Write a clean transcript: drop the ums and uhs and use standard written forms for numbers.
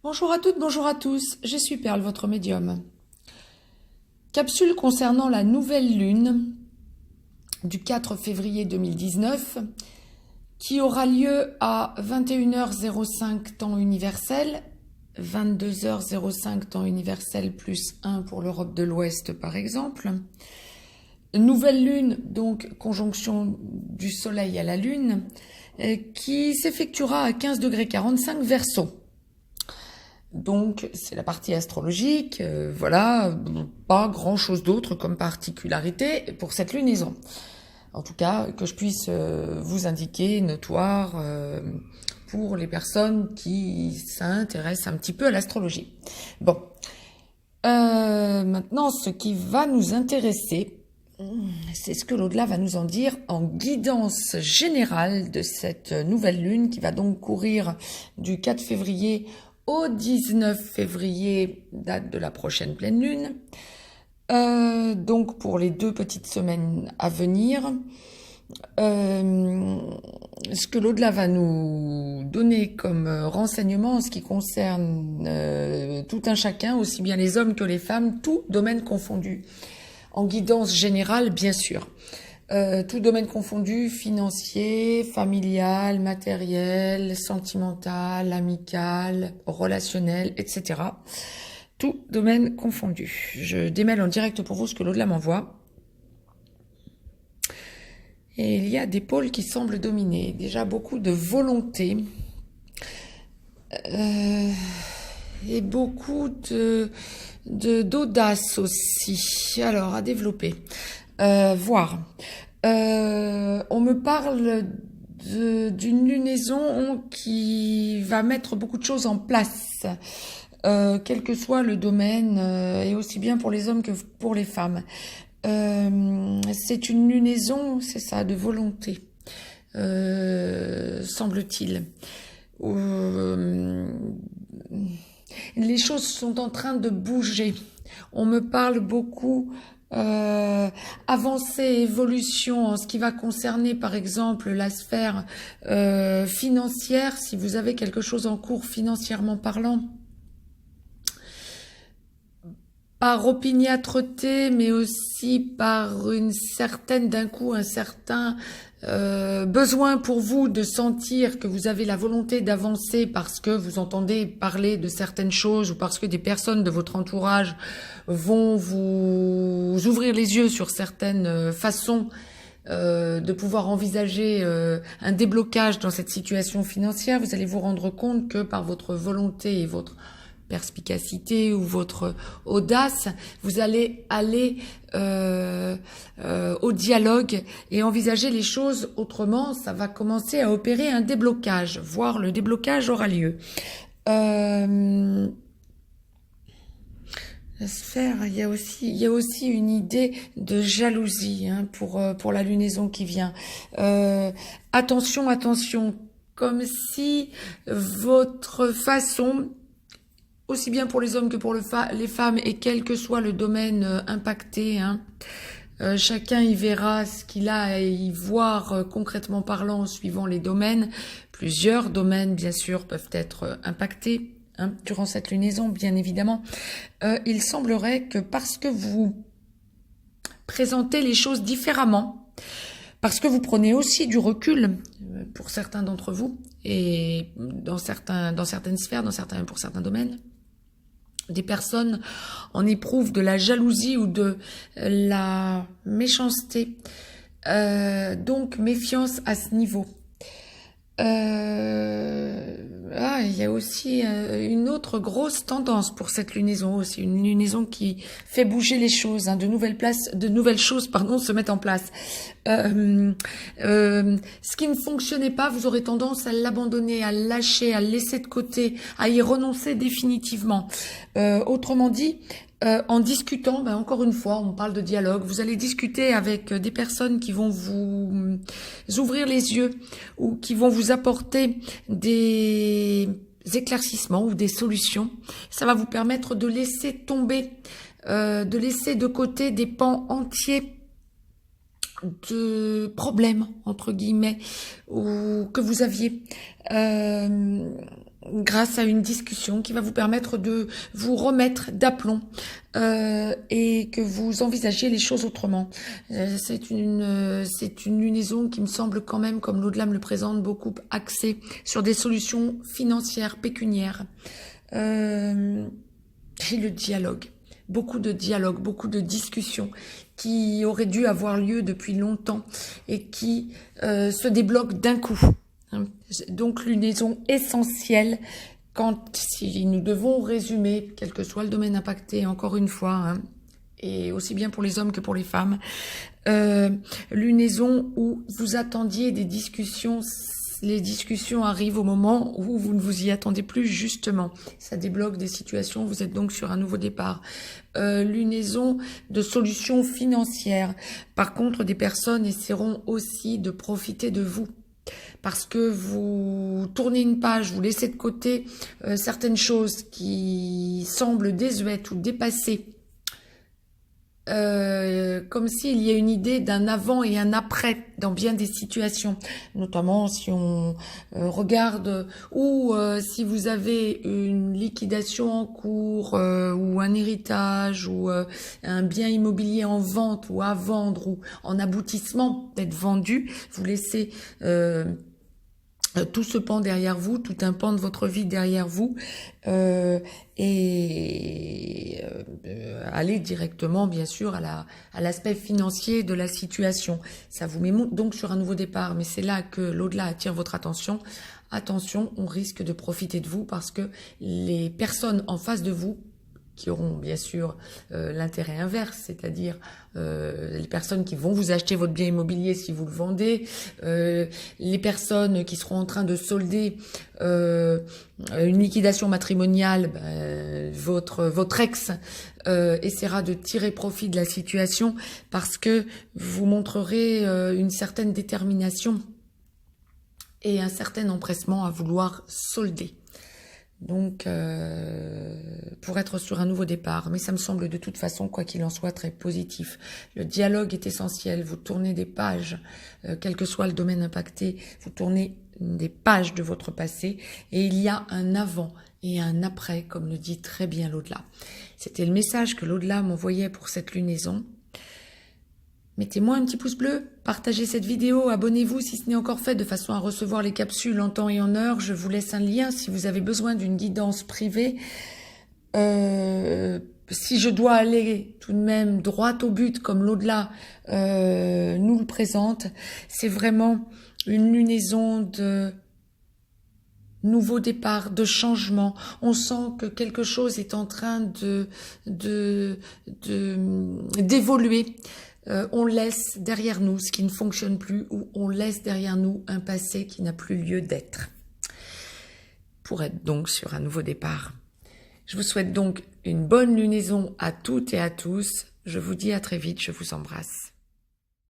Bonjour à toutes, bonjour à tous, je suis Perle, votre médium. Capsule concernant la nouvelle lune du 4 février 2019 qui aura lieu à 21h05 temps universel, 22h05 temps universel plus 1 pour l'Europe de l'Ouest par exemple. Nouvelle lune, donc conjonction du soleil à la lune, qui s'effectuera à 15°45 Verseau. Donc, c'est la partie astrologique, voilà, pas grand-chose d'autre comme particularité pour cette lunaison. En tout cas, que je puisse vous indiquer, notoire, pour les personnes qui s'intéressent un petit peu à l'astrologie. Bon, maintenant, ce qui va nous intéresser, c'est ce que l'au-delà va nous en dire en guidance générale de cette nouvelle lune qui va donc courir du 4 février au 19 février, date de la prochaine pleine lune. Donc pour les 2 petites semaines à venir, ce que l'au-delà va nous donner comme renseignement en ce qui concerne tout un chacun, aussi bien les hommes que les femmes, tout domaine confondu. En guidance générale, bien sûr. Tout domaine confondu, financier, familial, matériel, sentimental, amical, relationnel, etc. Tout domaine confondu. Je démêle en direct pour vous ce que l'au-delà m'envoie. Et il y a des pôles qui semblent dominer. Déjà beaucoup de volonté. Et beaucoup d'audace aussi. Alors, à développer. Voir. On me parle d'une lunaison qui va mettre beaucoup de choses en place, quel que soit le domaine, et aussi bien pour les hommes que pour les femmes. C'est une lunaison, c'est ça, de volonté, semble-t-il. Les choses sont en train de bouger. On me parle beaucoup avancée, évolution en ce qui va concerner par exemple la sphère financière, si vous avez quelque chose en cours financièrement parlant, par opiniâtreté, mais aussi par une certaine, d'un coup, un certain besoin pour vous de sentir que vous avez la volonté d'avancer parce que vous entendez parler de certaines choses ou parce que des personnes de votre entourage vont vous ouvrir les yeux sur certaines façons de pouvoir envisager un déblocage dans cette situation financière. Vous allez vous rendre compte que par votre volonté et votre perspicacité ou votre audace, vous allez aller au dialogue et envisager les choses autrement. Ça va commencer à opérer un déblocage, voire le déblocage aura lieu. La sphère, il y a aussi une idée de jalousie pour la lunaison qui vient. Attention, attention, comme si votre façon, aussi bien pour les hommes que pour les femmes, et quel que soit le domaine impacté, chacun y verra ce qu'il a à y voir concrètement parlant suivant les domaines. Plusieurs domaines, bien sûr, peuvent être impactés durant cette lunaison, bien évidemment. Il semblerait que parce que vous présentez les choses différemment, parce que vous prenez aussi du recul pour certains d'entre vous, et dans certaines sphères, pour certains domaines, des personnes en éprouvent de la jalousie ou de la méchanceté. Donc, méfiance à ce niveau. Il y a aussi une autre grosse tendance pour cette lunaison aussi, une lunaison qui fait bouger les choses, de nouvelles choses se mettent en place. Ce qui ne fonctionnait pas, vous aurez tendance à l'abandonner, à le lâcher, à le laisser de côté, à y renoncer définitivement. Autrement dit, en discutant, encore une fois, on parle de dialogue, vous allez discuter avec des personnes qui vont vous ouvrir les yeux ou qui vont vous apporter des éclaircissements ou des solutions. Ça va vous permettre de laisser tomber, de laisser de côté des pans entiers de problèmes, entre guillemets, ou que vous aviez. grâce à une discussion qui va vous permettre de vous remettre d'aplomb et que vous envisagiez les choses autrement. C'est une lunaison qui me semble quand même, comme l'au-delà me le présente, beaucoup axée sur des solutions financières, pécuniaires. Et le dialogue. Beaucoup de discussions qui auraient dû avoir lieu depuis longtemps et qui se débloquent d'un coup. Donc, lunaison essentielle si nous devons résumer, quel que soit le domaine impacté, encore une fois, et aussi bien pour les hommes que pour les femmes, lunaison où vous attendiez des discussions. Les discussions arrivent au moment où vous ne vous y attendez plus, justement. Ça débloque des situations, vous êtes donc sur un nouveau départ. Lunaison de solutions financières. Par contre, des personnes essaieront aussi de profiter de vous. Parce que vous tournez une page, vous laissez de côté certaines choses qui semblent désuètes ou dépassées. Comme s'il y a une idée d'un avant et un après dans bien des situations, notamment si on regarde ou si vous avez une liquidation en cours ou un héritage ou un bien immobilier en vente ou à vendre ou en aboutissement d'être vendu, vous laissez tout ce pan derrière vous, tout un pan de votre vie derrière vous, et aller directement, bien sûr, à l'aspect financier de la situation. Ça vous met donc sur un nouveau départ, mais c'est là que l'au-delà attire votre attention. Attention, on risque de profiter de vous parce que les personnes en face de vous, qui auront bien sûr l'intérêt inverse, c'est-à-dire les personnes qui vont vous acheter votre bien immobilier si vous le vendez, les personnes qui seront en train de solder une liquidation matrimoniale, votre ex essaiera de tirer profit de la situation parce que vous montrerez une certaine détermination et un certain empressement à vouloir solder. Donc, pour être sur un nouveau départ. Mais ça me semble de toute façon, quoi qu'il en soit, très positif. Le dialogue est essentiel. Vous tournez des pages, quel que soit le domaine impacté, vous tournez des pages de votre passé et il y a un avant et un après, comme le dit très bien l'au-delà. C'était le message que l'au-delà m'envoyait pour cette lunaison. Mettez-moi un petit pouce bleu, partagez cette vidéo, abonnez-vous si ce n'est encore fait de façon à recevoir les capsules en temps et en heure. Je vous laisse un lien si vous avez besoin d'une guidance privée. Si je dois aller tout de même droit au but comme l'au-delà nous le présente, c'est vraiment une lunaison de nouveau départ, de changement. On sent que quelque chose est en train d'évoluer. On laisse derrière nous ce qui ne fonctionne plus ou on laisse derrière nous un passé qui n'a plus lieu d'être. Pour être donc sur un nouveau départ. Je vous souhaite donc une bonne lunaison à toutes et à tous. Je vous dis à très vite, je vous embrasse.